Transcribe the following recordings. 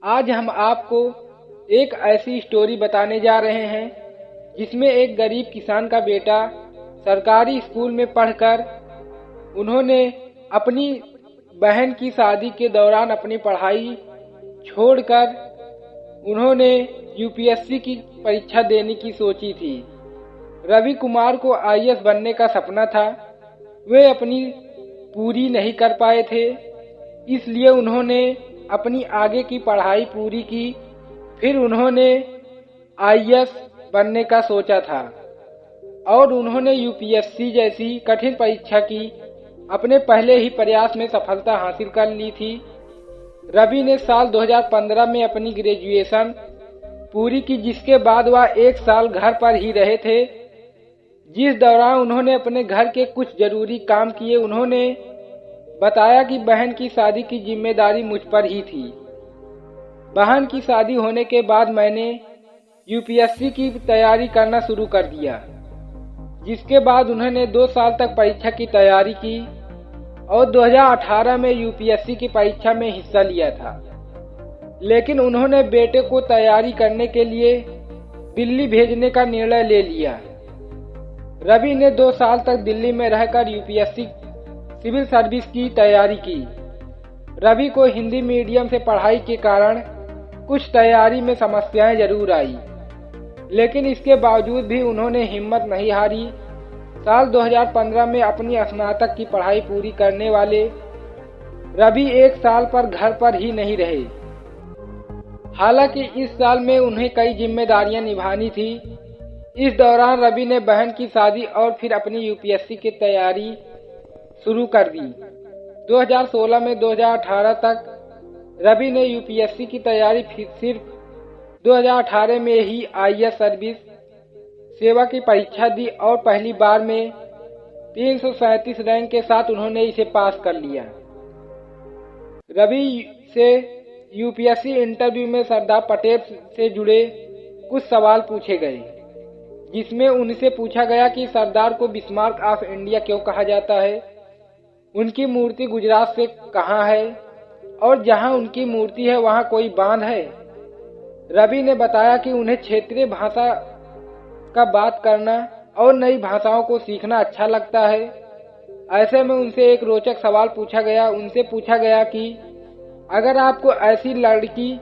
आज हम आपको एक ऐसी स्टोरी बताने जा रहे हैं जिसमें एक गरीब किसान का बेटा सरकारी स्कूल में पढ़कर उन्होंने अपनी बहन की शादी के दौरान अपनी पढ़ाई छोड़कर उन्होंने यूपीएससी की परीक्षा देने की सोची थी। रवि कुमार को आईएएस बनने का सपना था, वे अपनी पूरी नहीं कर पाए थे, इसलिए उन्होंने अपनी आगे की पढ़ाई पूरी की। फिर उन्होंने आईएएस बनने का सोचा था और उन्होंने यूपीएससी जैसी कठिन परीक्षा की अपने पहले ही प्रयास में सफलता हासिल कर ली थी। रवि ने साल 2015 में अपनी ग्रेजुएशन पूरी की, जिसके बाद वह 1 साल घर पर ही रहे थे, जिस दौरान उन्होंने अपने घर के कुछ जरूरी काम किए। उन्होंने बताया कि बहन की शादी की जिम्मेदारी मुझ पर ही थी। बहन की शादी होने के बाद मैंने यूपीएससी की तैयारी करना शुरू कर दिया, जिसके बाद उन्होंने 2 साल तक परीक्षा की तैयारी की और 2018 में यूपीएससी की परीक्षा में हिस्सा लिया था। लेकिन उन्होंने बेटे को तैयारी करने के लिए दिल्ली भेजने का निर्णय ले लिया। रवि ने 2 साल तक दिल्ली में रहकर यूपीएससी सिविल सर्विस की तैयारी की। रवि को हिंदी मीडियम से पढ़ाई के कारण कुछ तैयारी में समस्याएं जरूर आई, लेकिन इसके बावजूद भी उन्होंने हिम्मत नहीं हारी। साल 2015 में अपनी स्नातक की पढ़ाई पूरी करने वाले रवि 1 साल पर घर पर ही नहीं रहे। हालांकि इस साल में उन्हें कई जिम्मेदारियां निभानी थी। इस दौरान रवि ने बहन की शादी और फिर अपनी यूपीएससी की तैयारी शुरू कर दी। 2016 में 2018 तक रवि ने यूपीएससी की तैयारी सिर्फ 2018 में ही आईएएस सर्विस सेवा की परीक्षा दी और पहली बार में 337 रैंक के साथ उन्होंने इसे पास कर लिया। रवि से यूपीएससी इंटरव्यू में सरदार पटेल से जुड़े कुछ सवाल पूछे गए, जिसमें उनसे पूछा गया कि सरदार को बिस्मार्क ऑफ इंडिया क्यों कहा जाता है, उनकी मूर्ति गुजरात से कहाँ है और जहाँ उनकी मूर्ति है वहाँ कोई बांध है। रवि ने बताया कि उन्हें क्षेत्रीय भाषा का बात करना और नई भाषाओं को सीखना अच्छा लगता है। ऐसे में उनसे एक रोचक सवाल पूछा गया। उनसे पूछा गया कि अगर आपको ऐसी लड़की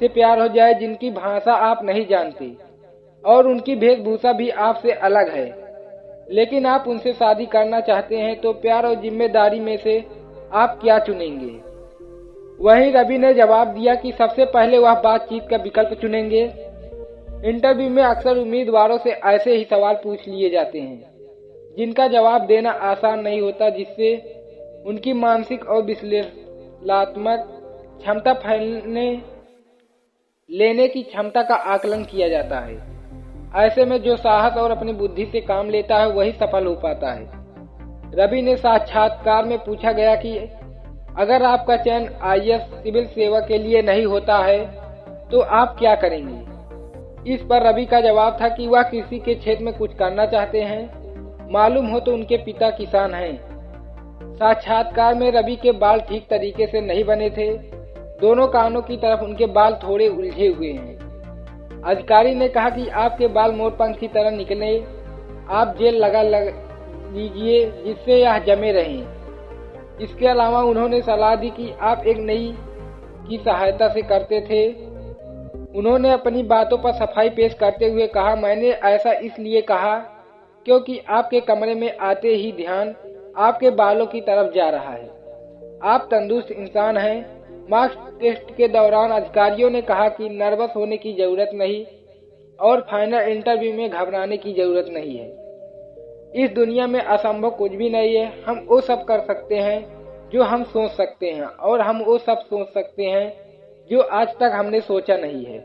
से प्यार हो जाए जिनकी भाषा आप नहीं जानते और उनकी वेशभूषा भी आपसे अलग है, लेकिन आप उनसे शादी करना चाहते हैं, तो प्यार और जिम्मेदारी में से आप क्या चुनेंगे? वहीं रवि ने जवाब दिया कि सबसे पहले वह बातचीत का विकल्प चुनेंगे। इंटरव्यू में अक्सर उम्मीदवारों से ऐसे ही सवाल पूछ लिए जाते हैं जिनका जवाब देना आसान नहीं होता, जिससे उनकी मानसिक और विश्लेषणात्मक क्षमता फैलने लेने की क्षमता का आकलन किया जाता है। ऐसे में जो साहस और अपनी बुद्धि से काम लेता है वही सफल हो पाता है। रवि ने साक्षात्कार में पूछा गया कि अगर आपका चयन आईएएस सिविल सेवा के लिए नहीं होता है तो आप क्या करेंगे? इस पर रवि का जवाब था कि वह कृषि के क्षेत्र में कुछ करना चाहते हैं। मालूम हो तो उनके पिता किसान हैं। साक्षात्कार में रवि के बाल ठीक तरीके से नहीं बने थे। दोनों कानों की तरफ उनके बाल थोड़े उलझे हुए हैं। अधिकारी ने कहा कि आपके बाल मोरपंख की तरह निकले, आप जेल लगा लीजिए जिससे यह जमे रहें। इसके अलावा उन्होंने सलाह दी कि आप एक नई की सहायता से करते थे। उन्होंने अपनी बातों पर सफाई पेश करते हुए कहा, मैंने ऐसा इसलिए कहा क्योंकि आपके कमरे में आते ही ध्यान आपके बालों की तरफ जा रहा है। आप तंदुरुस्त इंसान हैं। मार्क्स टेस्ट के दौरान अधिकारियों ने कहा कि नर्वस होने की जरूरत नहीं और फाइनल इंटरव्यू में घबराने की जरूरत नहीं है। इस दुनिया में असंभव कुछ भी नहीं है। हम वो सब कर सकते हैं जो हम सोच सकते हैं और हम वो सब सोच सकते हैं जो आज तक हमने सोचा नहीं है।